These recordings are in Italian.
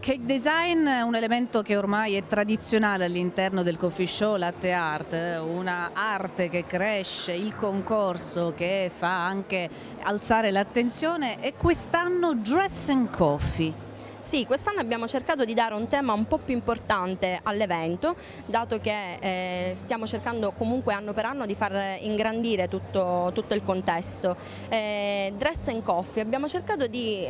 Cake design è un elemento che ormai è tradizionale all'interno del coffee show Latte Art, una arte che cresce, il concorso che fa anche alzare l'attenzione, e quest'anno Dress and Coffee. Sì, quest'anno abbiamo cercato di dare un tema un po' più importante all'evento, dato che stiamo cercando comunque anno per anno di far ingrandire tutto il contesto. Dress and Coffee, abbiamo cercato di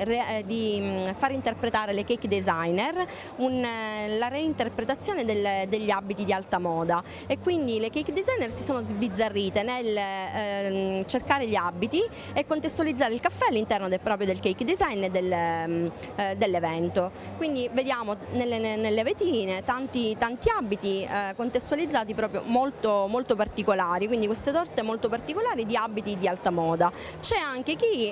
far interpretare le cake designer la reinterpretazione degli abiti di alta moda, e quindi le cake designer si sono sbizzarrite nel cercare gli abiti e contestualizzare il caffè all'interno proprio del cake design e dell'evento. Quindi vediamo nelle vetine tanti abiti contestualizzati proprio molto particolari, quindi queste torte molto particolari di abiti di alta moda. C'è anche chi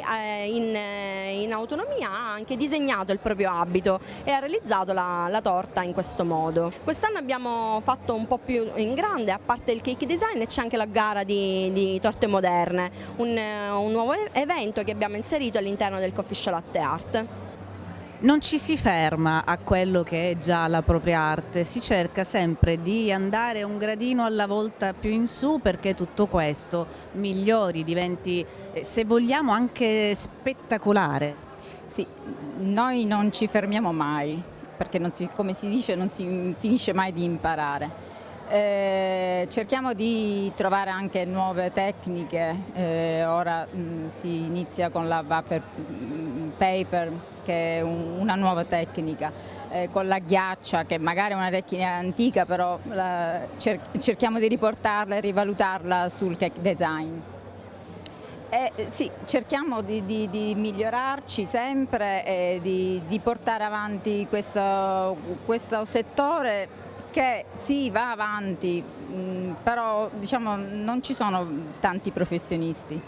in autonomia ha anche disegnato il proprio abito e ha realizzato la torta in questo modo. Quest'anno abbiamo fatto un po' più in grande, a parte il cake design c'è anche la gara di torte moderne, un nuovo evento che abbiamo inserito all'interno del Coffee Show Latte Art. Non ci si ferma a quello che è già la propria arte, si cerca sempre di andare un gradino alla volta più in su perché tutto questo migliori, diventi, se vogliamo, anche spettacolare. Sì, noi non ci fermiamo mai, perché come si dice, non si finisce mai di imparare. Cerchiamo di trovare anche nuove tecniche, ora si inizia con la wafer paper, che è una nuova tecnica, con la ghiaccia, che magari è una tecnica antica, però cerchiamo di riportarla e rivalutarla sul cake design. Sì, cerchiamo di migliorarci sempre e di portare avanti questo settore che sì, va avanti, però diciamo, non ci sono tanti professionisti.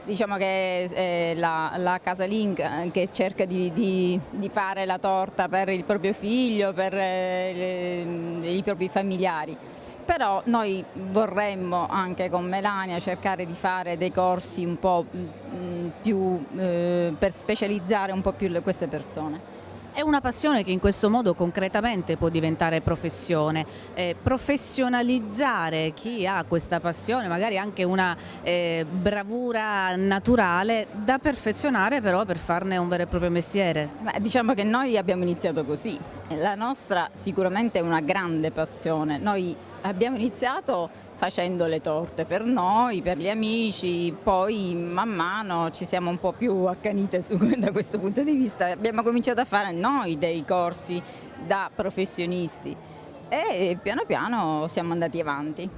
Diciamo che è la casalinga che cerca di fare la torta per il proprio figlio, per i propri familiari. Però noi vorremmo anche con Melania cercare di fare dei corsi un po' più per specializzare un po' più queste persone. È una passione che in questo modo concretamente può diventare professione. Professionalizzare chi ha questa passione, magari anche una bravura naturale da perfezionare però per farne un vero e proprio mestiere. Beh, diciamo che noi abbiamo iniziato così, la nostra sicuramente è una grande passione. Noi abbiamo iniziato facendo le torte per noi, per gli amici, poi man mano ci siamo un po' più accanite da questo punto di vista. Abbiamo cominciato a fare noi dei corsi da professionisti e piano piano siamo andati avanti.